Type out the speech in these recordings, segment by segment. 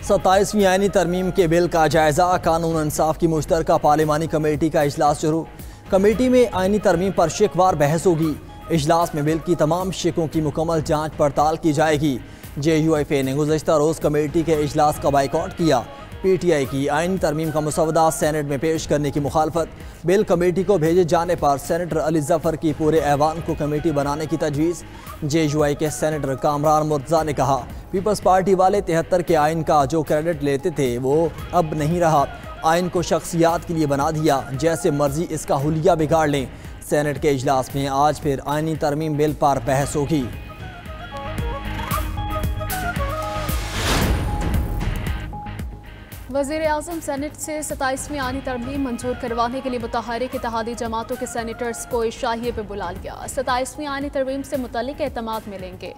27वीं आईनी तरमीम के बिल का जायजा। कानून इंसाफ की मुश्तरका पार्लिमानी कमेटी का इजलास शुरू। कमेटी में आईनी तरमीम पर शिकवार बहस होगी। इजलास में बिल की तमाम शिकों की मुकम्मल जांच पड़ताल की जाएगी। JUIFA ने गुज़श्ता रोज़ कमेटी के इजलास का बाइकआउट किया। PTI की आईनी तरमीम का मसवदा सेनेट में पेश करने की मुखालफत। बिल कमेटी को भेजे जाने पर सेनेटर अली जफर की पूरे ऐवान को कमेटी बनाने की तजवीज़। JUI के सेनेटर कामरान मुर्तज़ा ने कहा, पीपल्स पार्टी वाले 73 के आइन का जो क्रेडिट लेते थे वो अब नहीं रहा। आइन को शख्सियात के लिए बना दिया, जैसे मर्जी इसका हुलिया बिगाड़ लें। सेनेट के इजलास में आज फिर आईनी तरमीम बिल पर बहस होगी। वज़ीर-ए-आज़म सेनेट से 27वीं आईनी तरमीम मंजूर करवाने के लिए मुतहर्रिक इत्तेहादी जमातों के सेनेटर्स को इशाहिये पे बुला लिया। 27वीं आईनी तरमीम से मुतल्लिक एतमाद मिलेंगे।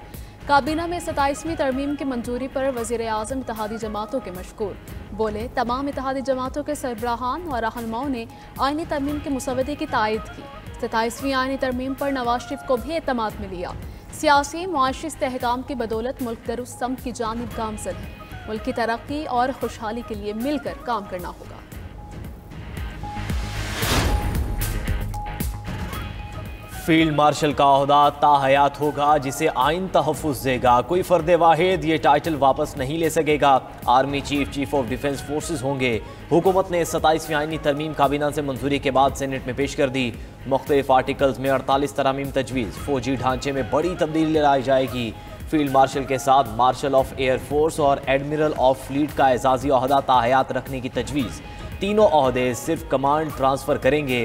काबीना में 27वीं तरमीम की मंजूरी पर वज़ीर-ए-आज़म इत्तेहादी जमातों के मशकूर बोले। तमाम इत्तेहादी जमातों के सरबराहान और रहनुमाओं ने आईनी तरमीम के मुसवदे की तायद की। 27वीं आईनी तरमीम पर नवाज शरीफ को भी एतमाद में लिया। सियासी मुआशी इस्तेहकाम की बदौलत मुल्क दरुस्त समत की जानिब गामज़द है। मुल्क की तरक्की और खुशहाली के लिए मिलकर काम करना होगा। फील्ड मार्शल का ओहदा ताहयात होगा, जिसे आइन तहफ़्फ़ुज़ देगा। कोई फ़र्द वाहिद ये टाइटल वापस नहीं ले सकेगा। Army chief of defence forces होंगे। हुकूमत ने 27वीं आईनी तरमीम काबीना से मंजूरी के बाद सेनेट में पेश कर दी। मुख्तलिफ आर्टिकल्स में 48 तरामीम तजवीज़। फौजी ढांचे में बड़ी तब्दीली लाई जाएगी। फील्ड मार्शल के साथ मार्शल ऑफ एयर फोर्स और एडमिरल ऑफ फ्लीट का एजाजी ओहदा ताहयात रखने की तजवीज़। तीनों ओहदे सिर्फ कमांड ट्रांसफ़र करेंगे।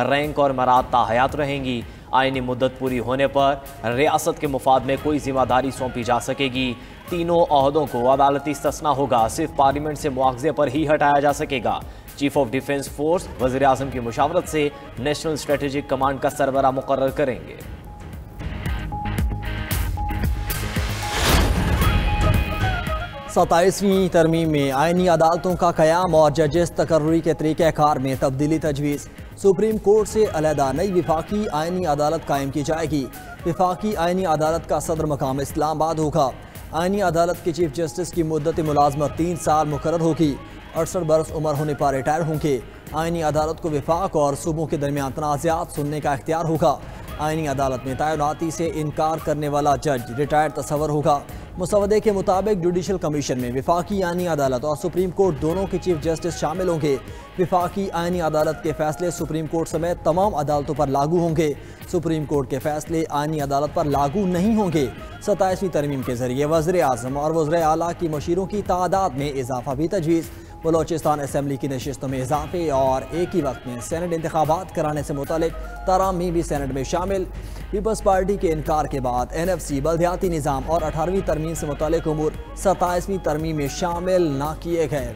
रैंक और मराद ताहयात रहेंगी। आईनी मुद्दत पूरी होने पर रियासत के मुफाद में कोई जिम्मेदारी सौंपी जा सकेगी। तीनों ओहदों को अदालती इस्तिस्ना होगा। सिर्फ पार्लियामेंट से मुआवजे पर ही हटाया जा सकेगा। चीफ ऑफ डिफेंस फोर्स वज़ीर-ए-आज़म की मुशावरत से नेशनल स्ट्रेटेजिक कमांड का सरबराह मुकर्रर करेंगे। 27वीं तरमीम में आईनी अदालतों का क़याम और जजेस तकर्री के तरीक़ाकार में तब्दीली तजवीज़। सुप्रीम कोर्ट से अलहदा नई विफाकी आईनी अदालत कायम की जाएगी। विफाकी आईनी अदालत का सदर मकाम इस्लामाबाद होगा। आईनी अदालत के चीफ जस्टिस की मुद्दत मुलाजमत 3 साल मुकर्रर होगी। 68 बरस उम्र होने पर रिटायर होंगे। आईनी अदालत को विफाक और सूबों के दरमियान तनाज़ात सुनने का इख्तियार होगा। आईनी अदालत में तैनाती से इनकार करने वाला जज रिटायर्ड तस्वर होगा। मुसवदे के मुताबिक जुडिशल कमीशन में विफाकी आईनी अदालत और सुप्रीम कोर्ट दोनों के चीफ जस्टिस शामिल होंगे। विफाकी आईनी अदालत के फैसले सुप्रीम कोर्ट समेत तमाम अदालतों पर लागू होंगे। सुप्रीम कोर्ट के फैसले आईनी अदालत पर लागू नहीं होंगे। 27वीं तरमीम के जरिए वज़ीर-ए-आज़म और वज़ीर आला की मशीरों की तादाद में इजाफा भी तजवीज़। बलोचिस्तान असम्बली की नशिस्तों में इजाफे और एक ही वक्त में सेनेट इंतखाबात कराने से मुतालिक तरामीम भी सेनेट में शामिल। पीपल्स पार्टी के इनकार के बाद NFC बल्दियाती निज़ाम और 18वीं तरमीम से मुतालिक उमूर 27वीं तरमीम में शामिल न किए गए।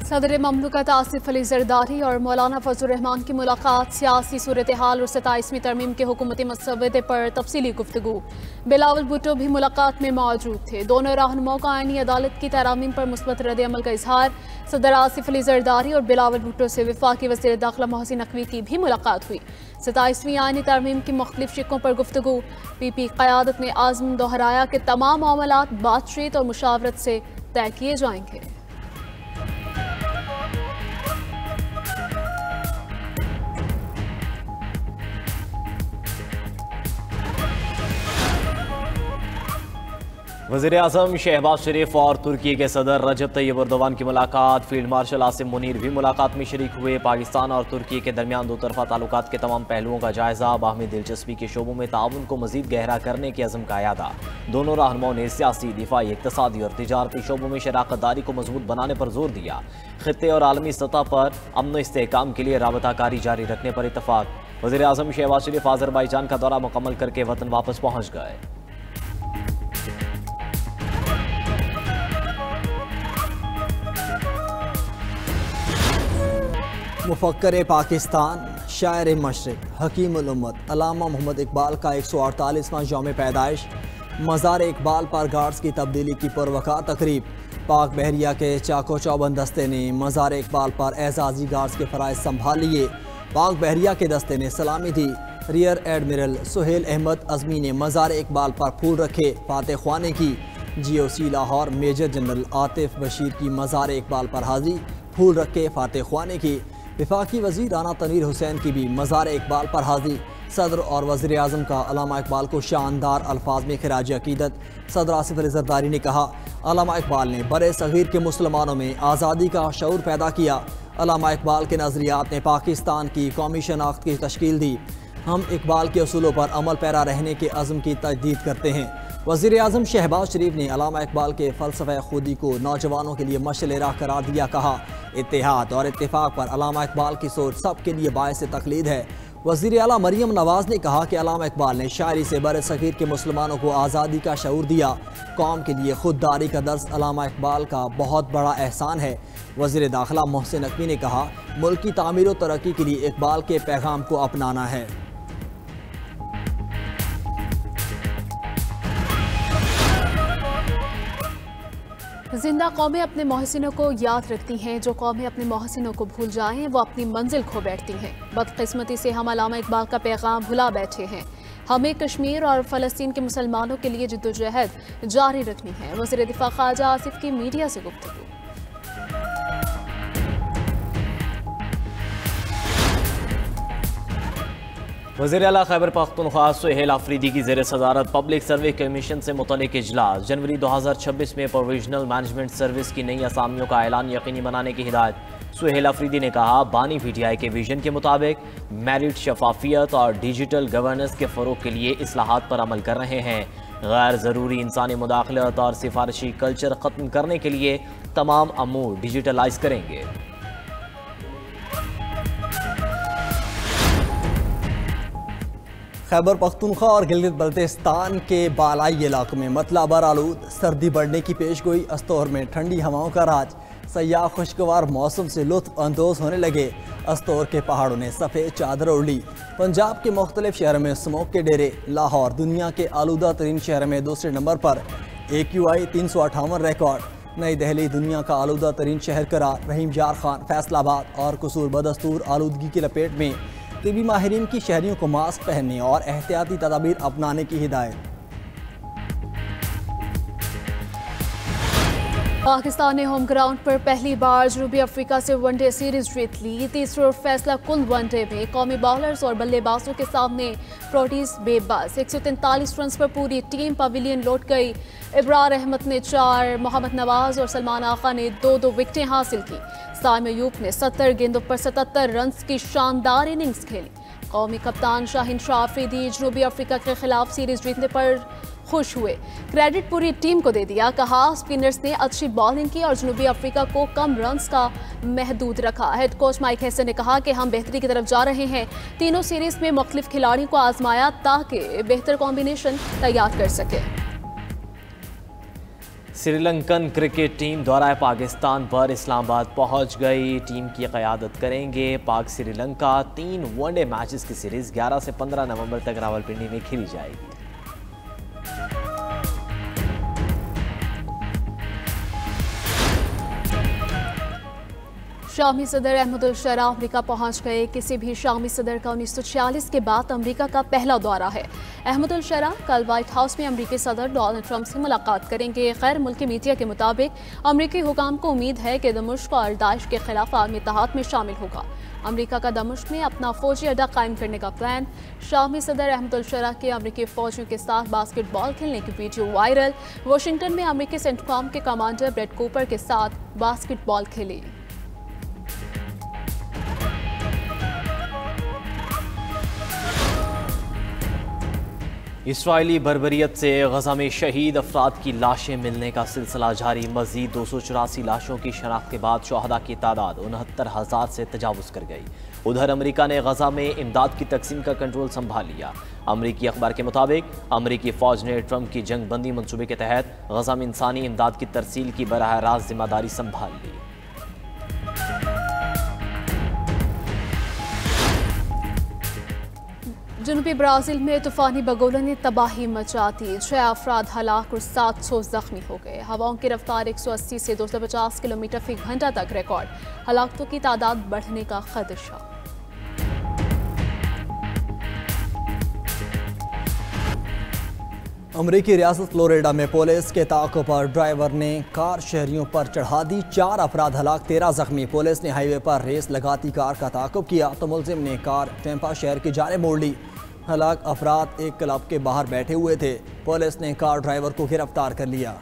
सदर ममलकत आसिफ अली जरदारी और मौलाना फजल रहमान की मुलाकात। सियासी सूरत हाल और 27वीं तरमीम के हुकूमती मसवदे पर तफसीली गुफ्तगू। बिलावल भुट्टो भी मुलाकात में मौजूद थे। दोनों रहनुमाओं का आईनी अदालत की तरामीम पर मुस्बत रद्द-ए-अमल का इजहार। सदर आसिफ अली जरदारी और बिलावल भुट्टो से वफाकी वज़ीर दाखिला मोहसिन नकवी की भी मुलाकात हुई। 27वीं आईनी तरमीम की मुख्तलिफ शिकों पर गुफ्तगू। PP क़यादत ने आज़म दोहराया कि तमाम मामलात बातचीत और मुशावरत से तय किए जाएंगे। वज़ीर-ए-आज़म शहबाज शरीफ और तुर्की के सदर रजब तैयब एर्दोगान की मुलाकात। फील्ड मार्शल आसिम मुनीर भी मुलाकात में शरीक हुए। पाकिस्तान और तुर्की के दरमियान दो तरफा ताल्लुकात के तमाम पहलुओं का जायजा। बाहमी दिलचस्पी के शोबों में ताउन को मजीद गहरा करने के अज़म का यादा। दोनों रहनुमाओं ने सियासी, दिफाई, इक़्तिसादी और तिजारती शोबों में शराकत दारी को मजबूत बनाने पर जोर दिया। खित्ते और आलमी सतह पर अमन इस्तेहकाम के लिए राबताकारी जारी रखने पर इत्तफाक। वज़ीर-ए-आज़म शहबाज शरीफ आज़रबाईजान का दौरा मुकम्मल करके वतन वापस पहुँच गए। मुफक्कर पाकिस्तान, शायर मशरिक, हकीमुल उम्मत अल्लामा मोहम्मद इकबाल का 148वां यौम पैदाइश। मज़ार इकबाल पर गार्ड्स की तब्दीली की पुरवकार तकरीब। पाक बहरिया के चाको चौबंद दस्ते ने मज़ार इकबाल पर एजाजी गार्ड्स के फ़राइज़ संभाल लिए। पाक बहरिया के दस्ते ने सलामी दी। रियर एडमिरल सुहेल अहमद अज़मी ने मज़ार इकबाल पर फूल रखे, फातह ख्वानी की। GOC Lahore major general Atif Bashir की मज़ार इकबाल पर हाजिरी, फूल रखे, फातह ख्वानी की। वफाकी वज़ीर राना तनवीर हुसैन की भी मज़ार इकबाल पर हाजिरी। सदर और वज़ीर आज़म का अल्लामा इकबाल को शानदार अल्फाज में खिराज अकीदत। सदर आसिफ अली ज़रदारी ने कहा, अल्लामा इकबाल ने बड़े सग़ीर के मुसलमानों में आज़ादी का शऊर पैदा किया। अल्लामा इकबाल के नज़रियात ने पाकिस्तान की कौमी शनाख्त की तश्कील दी। हम इकबाल के उसूलों पर अमल पैरा रहने के अज़्म की तजदीद करते हैं। वज़ीर आज़म शहबाज शरीफ ने अल्लामा इकबाल के फ़लसफ़े खुदी को नौजवानों के लिए मशअल राह करार दिया। कहा, इत्तेहाद और इत्तेफाक पर अल्लामा इकबाल की सोच सब के लिए बायस तक़लीद है। वज़ीर आला मरियम नवाज़ ने कहा कि अल्लामा इकबाल ने शायरी से बड़े सग़ीर के मुसलमानों को आज़ादी का शऊर दिया। कौम के लिए खुददारी का दर्स अल्लामा इकबाल का बहुत बड़ा एहसान है। वज़ीर दाखिला मोहसिन नकवी ने कहा, मुल्क की तामीर और तरक्की के लिए इकबाल के पैगाम को अपनाना है। जिंदा कौमें अपने मोहसिनों को याद रखती हैं, जो कौमें अपने मोहसिनों को भूल जाएं वो अपनी मंजिल खो बैठती हैं। बदकिस्मती से हम अल्लामा इकबाल का पैगाम भुला बैठे हैं। हमें कश्मीर और फ़लस्तीन के मुसलमानों के लिए जिद्दोजहद जारी रखनी है। वज़ीर दिफ़ा ख्वाजा आसिफ की मीडिया से गुफ्तगू। वज़ीर आला खैबर पख्तूनख्वा सुहेल अफरीदी की ज़ेर सदारत पब्लिक सर्विस कमीशन से मुतल्लिक़ इजलास। जनवरी 2026 में प्रोविजनल मैनेजमेंट सर्विस की नई असामियों का ऐलान यकीनी बनाने की हिदायत। सुहेल अफरीदी ने कहा, बानी PTI के विजन के मुताबिक मेरिट, शफाफियत और डिजिटल गवर्नेंस के फ़रोग़ के लिए इस्लाहात पर अमल कर रहे हैं। गैर ज़रूरी इंसानी मुदाखलत और सिफारिशी कल्चर ख़त्म करने के लिए तमाम अमूर डिजिटलाइज करेंगे। खैबर पख्तूनख्वा और गिलगित बल्तिस्तान के बालाई इलाकों में मतलाबर आलूद, सर्दी बढ़ने की पेशगोई। अस्तौर में ठंडी हवाओं का राज, सयाह खुशगवार मौसम से लुत्फ अंदोज़ होने लगे। अस्तौर के पहाड़ों ने सफ़ेद चादर ओढ़ ली। पंजाब के मुख्तलिफ शहरों में स्मोक के डेरे। लाहौर दुनिया के आलूदा तरीन शहर में दूसरे नंबर पर, AQI 358 रिकॉर्ड। नई दिल्ली दुनिया का आलूदा तरीन शहर करार। रहीम जार खान फैसलाबाद और कसूर बदस्तूर आलूदगी की लपेट में। तिबी माहिरीन की शहरियों को मास्क पहनने और एहतियाती तदाबीर अपनाने की हिदायत। पाकिस्तान ने होम ग्राउंड पर पहली बार जनूबी अफ्रीका से वनडे सीरीज जीत ली। तीसरे और फैसला कुल वनडे में कौमी बॉलर्स और बल्लेबाजों के सामने प्रोटीज बेबस। 143 रन पर पूरी टीम पवेलियन लौट गई। इब्रार अहमद ने 4, मोहम्मद नवाज और सलमान आका ने 2-2 विकेटें हासिल की। साइम अयूब ने 70 गेंदों पर 77 रन की शानदार इनिंग्स खेली। कौमी कप्तान शाहीन शाह अफरीदी जनूबी अफ्रीका के खिलाफ सीरीज जीतने पर खुश हुए। क्रेडिट पूरी टीम को दे दिया। कहा, स्पिनर्स ने अच्छी बॉलिंग की और जनूबी अफ्रीका को कम रन्स का महदूद रखा। हेड कोच माइक हेसन ने कहा कि हम बेहतरी की तरफ जा रहे हैं। तीनों सीरीज में मुख्तलिफ खिलाड़ियों को आजमाया ताकि बेहतर कॉम्बिनेशन तैयार कर सके। श्रीलंकन क्रिकेट टीम दौरा पाकिस्तान पर इस्लामाबाद पहुंच गई। टीम की क़यादत करेंगे पाक श्रीलंका। 3 वनडे मैचेस की सीरीज 11 से 15 नवंबर तक रावलपिंडी में खेली जाएगी। शामी सदर अहमदुल शरा अमरीका पहुंच गए। किसी भी शामी सदर का 1946 के बाद अमरीका का पहला दौरा है। अहमदुल शरा कल व्हाइट हाउस में अमरीकी सदर डोनाल्ड ट्रंप से मुलाकात करेंगे। गैर मुल्की मीडिया के मुताबिक अमरीकी हुकाम को उम्मीद है कि दमिश्क और दाइश के खिलाफ आलमी इत्तेहाद में शामिल होगा। अमरीका का दमिश्क में अपना फौजी अड्डा कायम करने का प्लान। शामी सदर अहमदुल शरा के अमरीकी फौजियों के साथ बास्केटबॉल खेलने की वीडियो वायरल। वाशिंगटन में अमरीकी सेंटकॉम के कमांडर ब्रेट कूपर के साथ बास्केटबॉल खेली। इसराइली बर्बरियत से गजा में शहीद अफराद की लाशें मिलने का सिलसिला जारी। मजीद 284 लाशों की शनाख्त के बाद शहदा की तादाद 69,000 से तजावुज़ कर गई। उधर अमरीका ने गजा में इमदाद की तकसीम का कंट्रोल संभाल लिया। अमरीकी अखबार के मुताबिक अमरीकी फ़ौज ने ट्रंप की जंग बंदी मनसूबे के तहत गजा में इंसानी इमदाद की तरसील की बराह रास्त जिम्मेदारी संभाल ली। जनूबी ब्राज़ील में तूफ़ानी बगोला ने तबाही मचा दी। 6 अफराद हलाक और 700 जख्मी हो गए। हवाओं की रफ्तार 180 से 250 किलोमीटर फी घंटा तक रिकॉर्ड। हलाकतों की तादाद बढ़ने का खदशा। अमरीकी रियासत फ्लोरिडा में पुलिस के ताक़ुब पर ड्राइवर ने कार शहरियों पर चढ़ा दी, 4 अफराद हलाक, 13 जख्मी। पुलिस ने हाईवे पर रेस लगाती कार का ताक़ुब किया तो मुलजिम ने कार टेम्पा शहर की जानिब मोड़ ली। हलाक अफराद एक क्लब के बाहर बैठे हुए थे। पुलिस ने कार ड्राइवर को गिरफ्तार कर लिया।